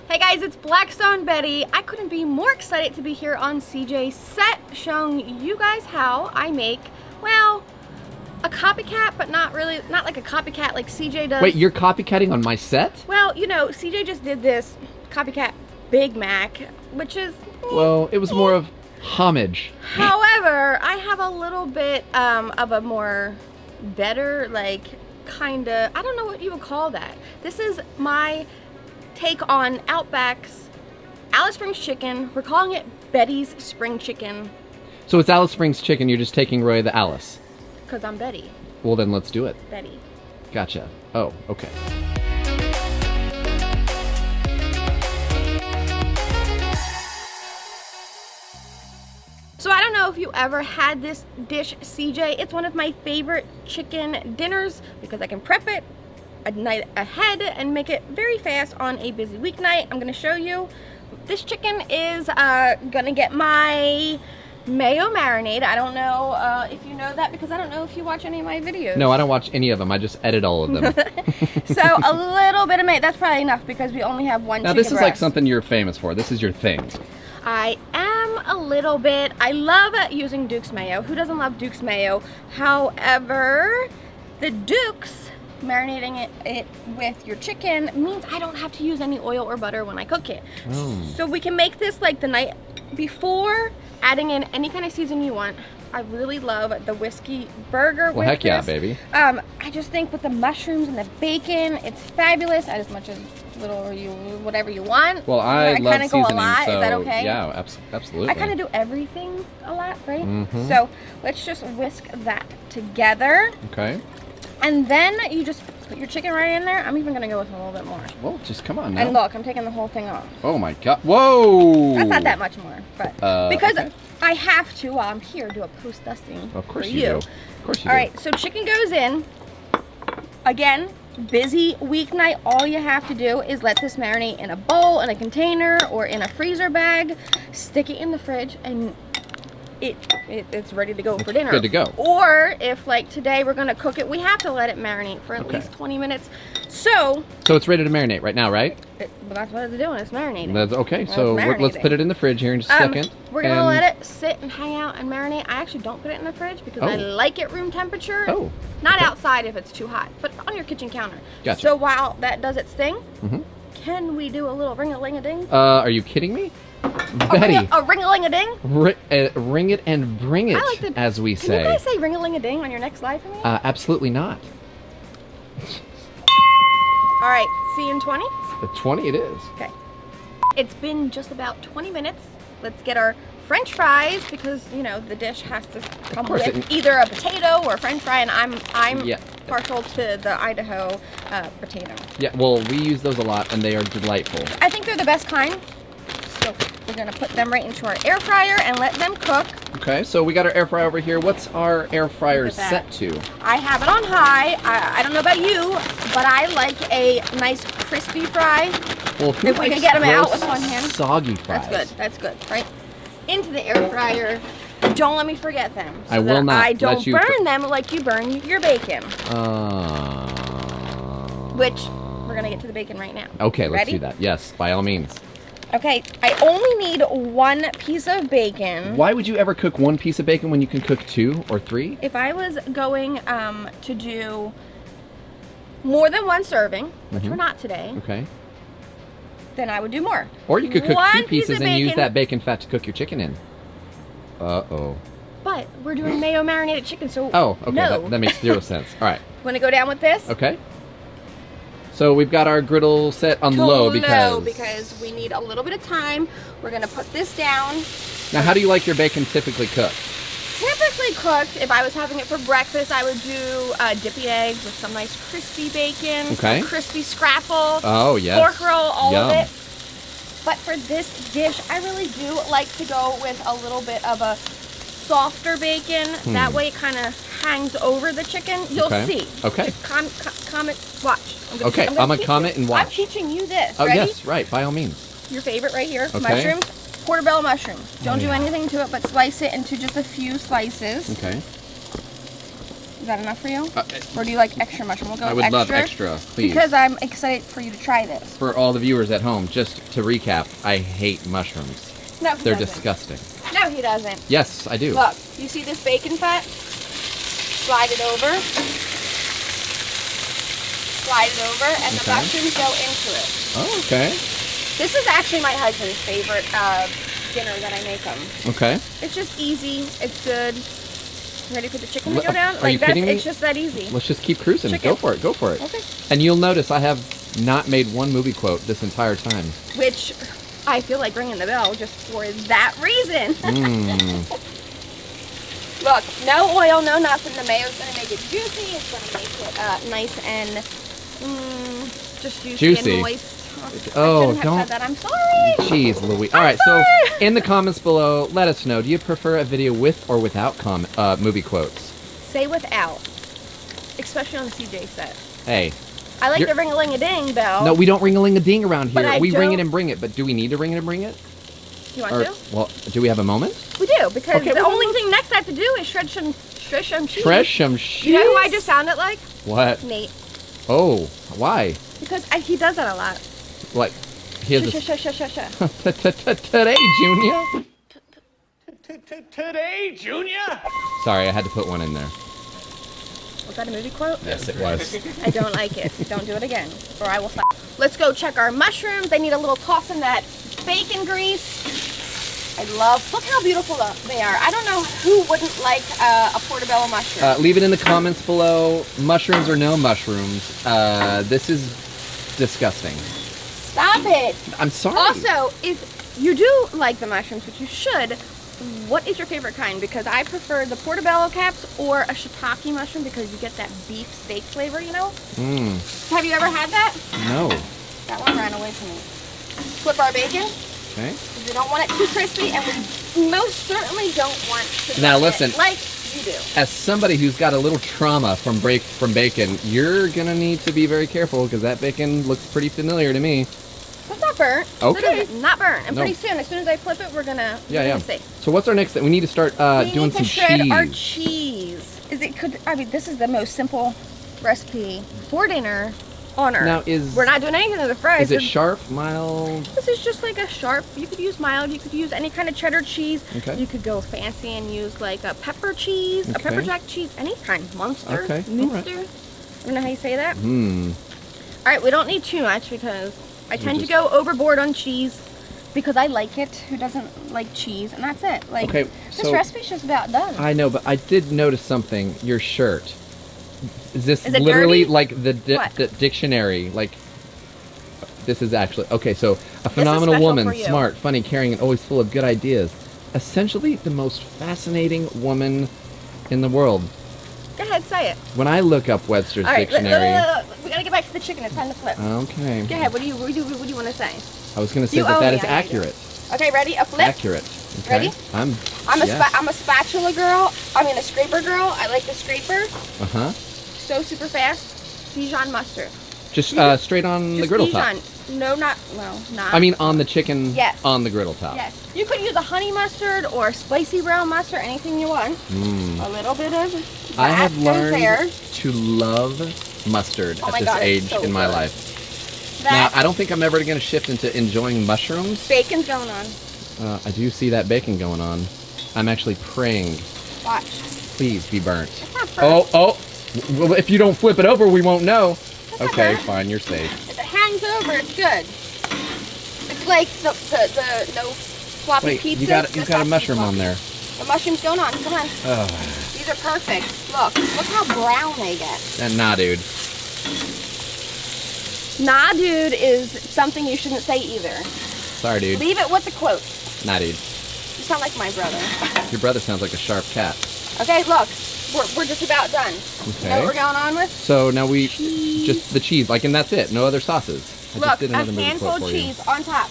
Hey guys, it's Blackstone Betty. I couldn't be more excited to be here on CJ's set, showing you guys how I make, well, a copycat, but not really, not like a copycat like CJ does. Wait, you're copycatting on my set? Well, you know, CJ just did this copycat Big Mac, which is... Well, it was more of homage. However, I have a little bit of a more better, like, kind of, I don't know what you would call that. This is my take on Outback's Alice Springs chicken. We're calling it Betty's Spring Chicken. So it's Alice Springs chicken, you're just taking Roy the Alice. Because I'm Betty. Well, then let's do it. Betty. Gotcha. Oh, okay. So I don't know if you ever had this dish, CJ. It's one of my favorite chicken dinners because I can prep it a night ahead and make it very fast on a busy weeknight. I'm gonna show you. This chicken is gonna get my mayo marinade. I don't know if you know that because I don't know if you watch any of my videos. No, I don't watch any of them. I just edit all of them. So a little bit of mayo, that's probably enough because we only have one now, chicken this is breast. like something you're famous for. This is your thing. I am a little bit. I love using Duke's mayo. Who doesn't love Duke's mayo? However, the Duke's marinating it with your chicken means I don't have to use any oil or butter when I cook it. Oh. So we can make this like the night before, adding in any kind of seasoning you want. I really love the whiskey burger. Well, heck yeah, baby. I just think with the mushrooms and the bacon, it's fabulous. Add as much as little or whatever you want. Well, I love kind of go a seasoning, lot. so Is that okay? yeah, absolutely. I kind of do everything a lot, right? Mm-hmm. So let's just whisk that together. Okay. And then you just put your chicken right in there. I'm even gonna go with a little bit more. Well, just come on now. And look, I'm taking the whole thing off. Oh my god. Whoa! That's not that much more, but because okay. I have to, while I'm here, do a post dusting. Of course for you do. Of course you do. All right, so chicken goes in. Again, busy weeknight. All you have to do is let this marinate in a bowl, in a container, or in a freezer bag. Stick it in the fridge, and it's ready to go for dinner. Good to go. Or if like today we're gonna cook it, we have to let it marinate for at least 20 minutes. So it's ready to marinate right now, right? Well, that's what it's doing. It's marinating. That's okay. It's So marinating. let's put it in the fridge here in just a second. We're gonna let it sit and hang out and marinate. I actually don't put it in the fridge because I like it room temperature. Oh. Not outside if it's too hot, but on your kitchen counter. Gotcha. So while that does its thing, can we do a little ring-a-ling-a-ding? Are you kidding me? Betty. A ring-a-ling-a-ding? Ring it and bring it, as we say. Can you guys say ring-a-ling-a-ding on your next live for me? Absolutely not. All right, see you in 20? 20 it is. Okay. It's been just about 20 minutes. Let's get our French fries because, you know, the dish has to come with either a potato or a French fry, and I'm partial to the Idaho potato. Yeah, well, we use those a lot, and they are delightful. I think they're the best kind. So we're gonna put them right into our air fryer and let them cook. Okay, so we got our air fryer over here. What's our air fryer set to? I have it on high. I don't know about you, but I like a nice crispy fry. Well, if we can get them out with one hand. Soggy fries. That's good. That's good. Right into the air fryer. Don't let me forget them. So I will not. I don't burn them like you burn your bacon. Which we're gonna get to the bacon right now. Okay, let's do that. Yes, by all means. Okay, I only need one piece of bacon. Why would you ever cook one piece of bacon when you can cook 2 or 3? If I was going to do more than one serving, which we're not today, then I would do more. Or you could cook 2 pieces and use that bacon fat to cook your chicken in. Uh-oh. But we're doing mayo marinated chicken, so okay, no. that makes 0 sense. All right. Want to go down with this? Okay. So we've got our griddle set on low because we need a little bit of time. We're gonna put this down. Now, how do you like your bacon typically cooked? Typically cooked, if I was having it for breakfast, I would do dippy eggs with some nice crispy bacon, some crispy scrapple, pork roll, all of it. But for this dish, I really do like to go with a little bit of a softer bacon. That way it kind of hangs over the chicken. You'll see. Okay. Comment, watch. I'm gonna comment and watch. I'm teaching you this. Oh, ready? yes, right, by all means. Your favorite right here, mushrooms, portobello mushrooms. Don't do anything to it, but slice it into just a few slices. Okay. that enough for you? Or do you like extra mushroom? We'll go I with would extra. love extra, please. Because I'm excited for you to try this. For all the viewers at home, just to recap, I hate mushrooms. No, he They're doesn't. disgusting. No, he doesn't. Yes, I do. Look, you see this bacon fat? Slide it over. Slide it over, and the mushrooms go into it. Oh, okay. This is actually my husband's favorite dinner that I make him. Okay. It's just easy. It's good. Ready for the chicken to go down? Are you kidding me? It's just that easy. Let's just keep cruising. Chicken. Go for it. Go for it. Okay. And you'll notice I have not made one movie quote this entire time. Which I feel like ringing the bell just for that reason. Look, no oil, no nothing. The mayo's gonna make it juicy. It's gonna make it nice and just juicy and moist. Oh, I shouldn't have don't. said that. I'm sorry. Jeez, Louise. All right, so in the comments below, let us know. Do you prefer a video with or without movie quotes? Say without, especially on the CJ set. Hey. I like the ring-a-ling-a-ding bell. No, we don't ring-a-ling-a-ding around But here. I We ring it don't- and bring it, but do we need to ring it and bring it? You want to? Well, do we have a moment? We do, because Okay, the well, only thing next I have to do is shred some cheese. Shred some cheese? You know who I just sounded like? What? Nate. Oh, why? Because he does that a lot. Like, here's a... Today, Junior. Today, Junior. Sorry, I had to put one in there. Was that a movie quote? Yes, it was. I don't like it. Don't do it again, or I will stop. Let's go check our mushrooms. They need a little toss in that bacon grease. Look how beautiful they are. I don't know who wouldn't like a portobello mushroom. Leave it in the comments below. Mushrooms or no mushrooms. This is disgusting. Stop it. I'm sorry. Also, if you do like the mushrooms, which you should, what is your favorite kind? Because I prefer the portobello caps or a shiitake mushroom because you get that beef steak flavor, you know? Have you ever had that? No. That one ran away from me. Flip our bacon. Okay. We don't want it too crispy, and we most certainly don't want to Now burn listen. it like you do. As somebody who's got a little trauma from bacon, you're gonna need to be very careful because that bacon looks pretty familiar to me. It's not burnt. Okay. It's not burnt. And No. pretty soon, as soon as I flip it, we're gonna see. So what's our next thing? We need to start doing some We need to shred cheese. our cheese. I mean, this is the most simple recipe for dinner on earth. Now we're not doing anything to the fries. Is it sharp, mild? This is just like a sharp. You could use mild. You could use any kind of cheddar cheese. Okay. You could go fancy and use like a pepper cheese, a pepper jack cheese, any kind. Munster. Okay. Munster. All right. I don't know how you say that. Hmm. All right, we don't need too much because I tend to go overboard on cheese because I like it. Who doesn't like cheese? And that's it. Like, Okay, this so recipe's just about done. I know, but I did notice something. Your shirt. Is this Is it literally dirty? like the What? dictionary? Like, this is actually okay. So a phenomenal special woman, for you. smart, funny, caring, and always full of good ideas. Essentially, the most fascinating woman in the world. Go ahead, say it. When I look up Webster's All right, dictionary. we gotta get back to the chicken. It's time to flip. Okay. Go ahead. What do you want to say? I was going to say You owe that me, is I know you do. accurate. Okay, ready? A flip. Accurate. Okay. Ready? I'm I'm a spatula girl. I mean a scraper girl. I like the scraper. Uh-huh. So super fast. Dijon mustard. Just straight on the Just griddle Dijon. top. No, not I mean on the chicken Yes. on the griddle top. Yes. You could use a honey mustard or spicy brown mustard, anything you want. A little bit of that I have goes learned there. to love mustard Oh at my this God, it's age so in my good. life. That Now, I don't think I'm ever going to shift into enjoying mushrooms. bacon's going on. I do see that bacon going on. I'm actually praying, Watch. please be burnt. It's not burnt. Oh. Well, if you don't flip it over, we won't know. It's not Okay, burnt. fine, you're safe. If it hangs over, it's good. It's like the no floppy Wait, pizza. you've got a mushroom on there. The mushroom's going on. Come on. Ugh. These are perfect. Look how brown they get. Nah, dude. Nah, dude is something you shouldn't say either. Sorry, dude. Leave it with the quote. Nah, dude. You sound like my brother. Your brother sounds like a sharp cat. Okay, look. We're just about done. You know what we're going on with? So now we Cheese. just the cheese, like, and that's it. No other sauces. I Look, just did a another movie handful quote of for you. cheese on top.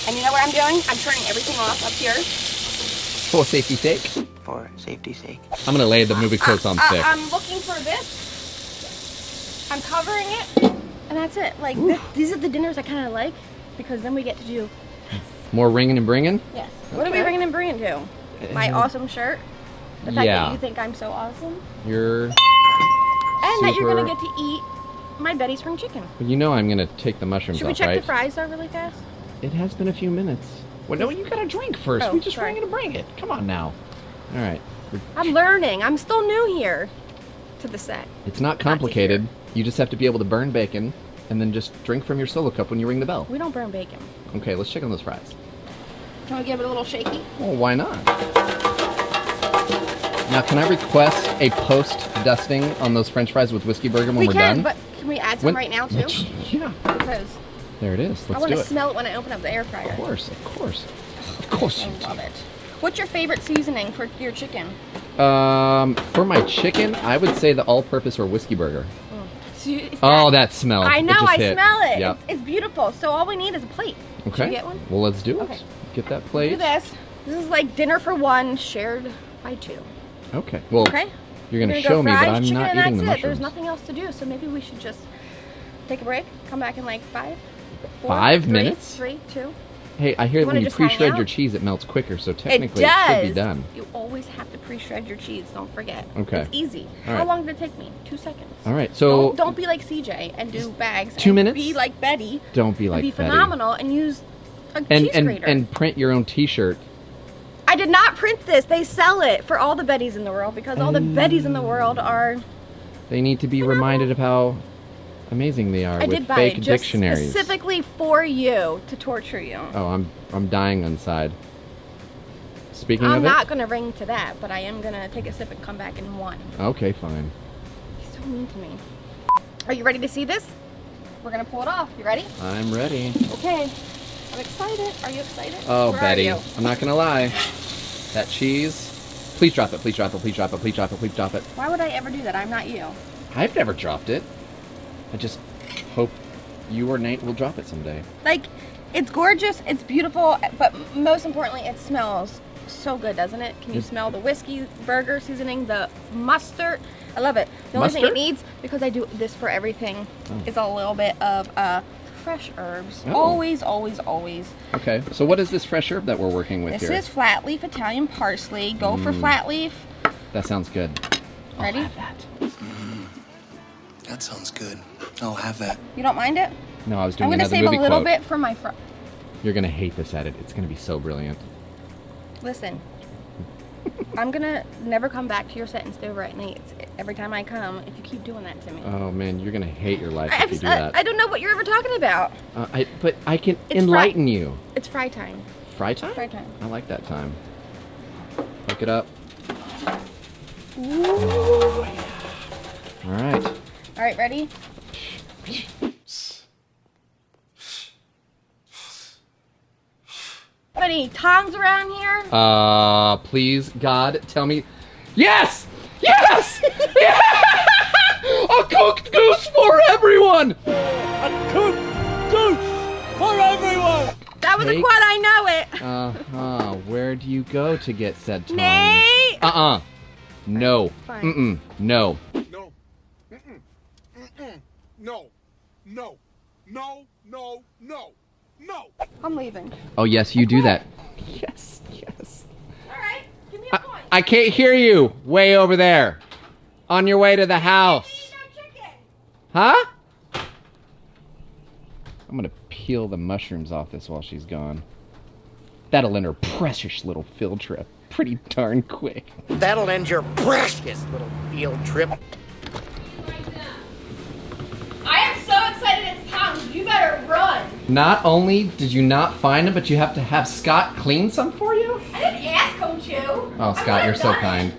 And you know what I'm doing? I'm turning everything off up here. For safety's sake. For safety's sake. I'm gonna lay the movie quotes on thick. I'm looking for this. I'm covering it. And that's it. Like, these are the dinners I kind of like. Because then we get to do... More ringing and bringing. Yes. What are we bringing and bringing to? My awesome shirt. The fact Yeah. that you think I'm so awesome. You're And that you're gonna super- get to eat my Betty Spring chicken. You know I'm gonna take the mushrooms Should we off, check right? the fries though really fast? It has been a few minutes. Well, no, you gotta drink first. Oh, We just sorry. were gonna bring it. Come on now. All right. I'm learning. I'm still new here to the set. It's not complicated. You just have to be able to burn bacon and then just drink from your solo cup when you ring the bell. We don't burn bacon. Okay, let's check on those fries. Can we give it a little shaky? Well, why not? Now, can I request a post-dusting on those French fries with whiskey burger when We we're can, done? but can we add some right now too? Yeah. Because There it is. I Let's want do to it. smell it when I open up the air fryer. Of course, of course. Of course I you love it. What's your favorite seasoning for your chicken? do. For my chicken, I would say the all-purpose or whiskey burger. Oh, that smell. I It know, just I hit. smell it. Yep. It's beautiful. So all we need is a plate. Okay. Should we get one? Well, let's do it. Okay. Get that plate. Do this. This is like dinner for one, shared by two. Okay. Well, Okay? you're gonna We're show go me, but fries, I'm chicken, not and eating the that's it. There's mushrooms. nothing else to do, so maybe we should just take a break, come back in like 5, 4, 5 3, minutes? 3, 2. Hey, I hear that wanna when you just hang pre-shred out? your cheese, it melts quicker, so It technically does. it should be done. You always have to pre-shred your cheese. Don't forget. Okay. It's easy. All How right. long did it take me? 2 seconds. All right, so Don't be like CJ and do bags. 2 and minutes? Be like Betty. don't be And like be Betty. phenomenal and use a And, cheese and, grater. and print your own T-shirt. I did not print this. They sell it for all the Bettys in the world because all the Bettys in the world are. They need to be reminded of how amazing they are I with did buy fake it just dictionaries. specifically for you to torture you. Oh, I'm dying inside. Speaking I'm of not gonna ring to that, but I am gonna take a sip and come back in 1. it, okay, fine. He's so mean to me. Are you ready to see this? We're gonna pull it off. You ready? I'm ready. Okay. I'm excited. Are you excited? Oh, Where Betty, Are you? I'm not gonna lie. That cheese. Please drop it. Please drop it. Please drop it. Please drop it. Please drop it. Why would I ever do that? I'm not you. I've never dropped it. I just hope you or Nate will drop it someday. Like, it's gorgeous, it's beautiful, but most importantly, it smells so good, doesn't it? Can you smell the whiskey burger seasoning, the mustard? I love it. The only thing it Mustard? needs, because I do this for everything, is a little bit of fresh herbs. Oh. Always, always, always. Okay, so what is this fresh herb that we're working with This here? is flat leaf Italian parsley. Go for flat leaf. That sounds good. Ready? I'll have that. That sounds good. I'll have that. You don't mind it? No, I was I'm doing gonna another save a movie little quote. bit for my You're gonna hate this edit. It's gonna be so brilliant. Listen, I'm gonna never come back to your set and stay over at Nate's. Every time I come, if you keep doing that to me. Oh man, you're gonna hate your life if you do that. I don't know what you're ever talking about. But I can It's enlighten you. It's fry time. Fry time? Fry time. I like that time. Hook it up. Ooh. All right. All right, ready? Any tongs around here? Please, God, tell me. Yes! Yes! Yeah! A cooked goose for everyone! A cooked goose for everyone! That was a Take- quad, I know it. Uh-huh. Where do you go to get said tongs? Nate! Uh-uh. No. Fine. Mm-mm. No. No. Mm-mm. Mm-mm. No. No. No. No. No. No. I'm leaving. Oh, yes, you do that. Yes, yes. All right, give me a point. I can't hear you. Way over there. On your way to the house. No chicken. Huh? I'm gonna peel the mushrooms off this while she's gone. That'll end her precious little field trip pretty darn quick. That'll end your precious little field trip. I am so excited it's tongs. You better run. Not only did you not find them, but you have to have Scott clean some for you? I didn't ask him to. Oh, Scott, you're so kind.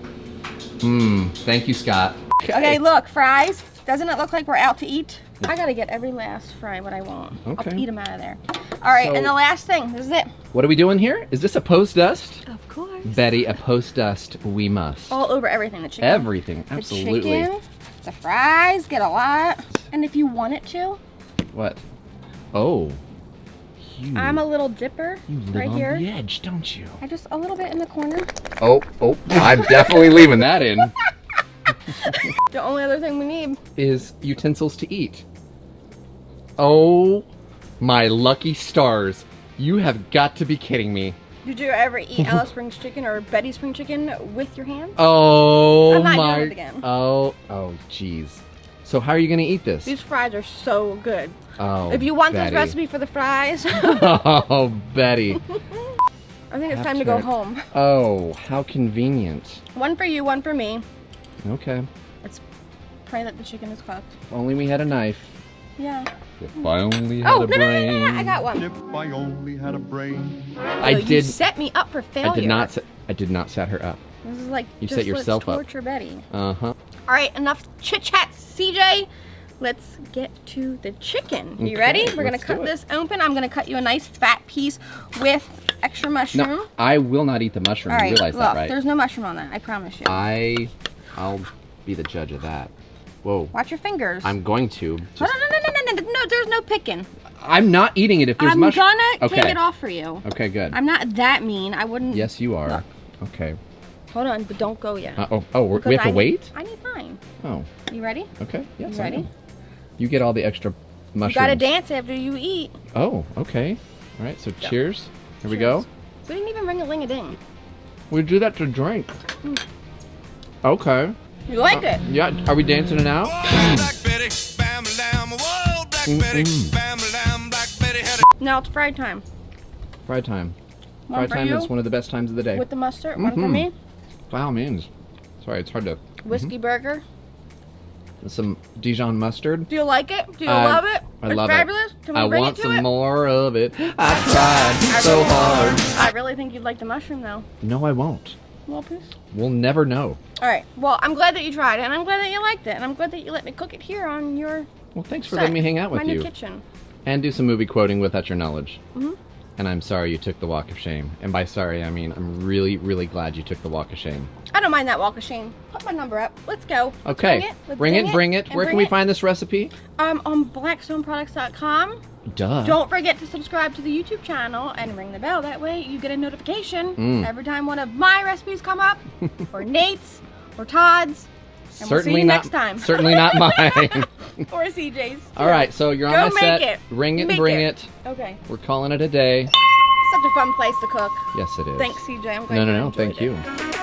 Thank you, Scott. Okay, look, fries. Doesn't it look like we're out to eat? I gotta get every last fry what I want. Okay. I'll eat them out of there. All right, So- and the last thing, this is it. What are we doing here? Is this a post-dust? Of course. Betty, a post-dust we must. All over everything. The chicken. Everything, absolutely. The chicken, the fries, get a lot. And if you want it to, What? Oh. You, I'm a little dipper you live right on here. the edge, don't you? I just a little bit in the corner. Oh, I'm definitely leaving that in. The only other thing we need. Is utensils to eat. Oh, my lucky stars. You have got to be kidding me. Did you ever eat Alice Springs chicken or Betty Spring chicken with your hands? Oh I'm not my. doing it again. Oh jeez. So how are you gonna eat this? These fries are so good. Oh, If you want Betty. this recipe for the fries, Oh, Betty. I think it's time to go home. Oh, how convenient. One for you, one for me. Okay. Let's pray that the chicken is cooked. If only we had a knife. Yeah. If I only had Oh, a no, brain. no, I got one. If I only had a brain. I You did. set me up for failure. I did not. I did not set her up. This is like You just set yourself let's up. torture Betty. Uh huh. All right, enough chit chat, CJ. Let's get to the chicken. You Okay, ready? We're gonna let's cut do it. this open. I'm gonna cut you a nice fat piece with extra mushroom. No, I will not eat the mushroom. All right, You realize look, that, right? there's no mushroom on that. I promise you. I'll be the judge of that. Whoa. Watch your fingers. I'm going to. Oh, Just, no, there's no picking. I'm not eating it if there's I'm mushroom. gonna take Okay. it off for you. Okay, good. I'm not that mean. I wouldn't. Yes, you are. Look. Okay. Hold on, but don't go yet. We Because have to wait? I need mine. Oh, You ready? okay. Yes, You ready? I am. You get all the extra mushrooms. You gotta dance after you eat. Oh, okay. All right, so cheers. Here we go. We didn't even ring a ling-a-ding. We do that to drink. Okay. You liked it? Yeah, are we dancing it now? Black Betty, bam lamb, whoa, Black Betty, bam lamb, Black Betty had a Now it's fried time. Fried time. One Fried for time you is one of the best times of the day. with the mustard. One for Mhm. me. By all means. Sorry, it's hard to... Whiskey burger. Some Dijon mustard. Do you like it? Do you I- love it? I It's love fabulous. it. Can we I bring want it to some it? more of it. I tried so hard. I really think you'd like the mushroom though. No, I won't. Well, please. We'll never know. All right. Well, I'm glad that you tried it, and I'm glad that you liked it, and I'm glad that you let me cook it here on your Well, thanks for set, letting me hang out with my you. new kitchen. And do some movie quoting without your knowledge. Mhm. And I'm sorry you took the walk of shame. And by sorry, I mean I'm really, really glad you took the walk of shame. I don't mind that walk of shame. Put my number up. Let's go. Let's Okay. Let's Bring it. and Where can we find this recipe? On blackstoneproducts.com. Duh. Don't forget to subscribe to the YouTube channel and ring the bell. That way you get a notification every time one of my recipes come up, or Nate's, or Todd's. And we'll see you not next time. Certainly not mine. Or CJ's. All right, so you're on Go my make set. it. Ring it and Make bring it. it. Okay. We're calling it a day. Such a fun place to cook. Yes, it is. Thanks, CJ. I'm glad No, you no, no. enjoyed Thank it. you.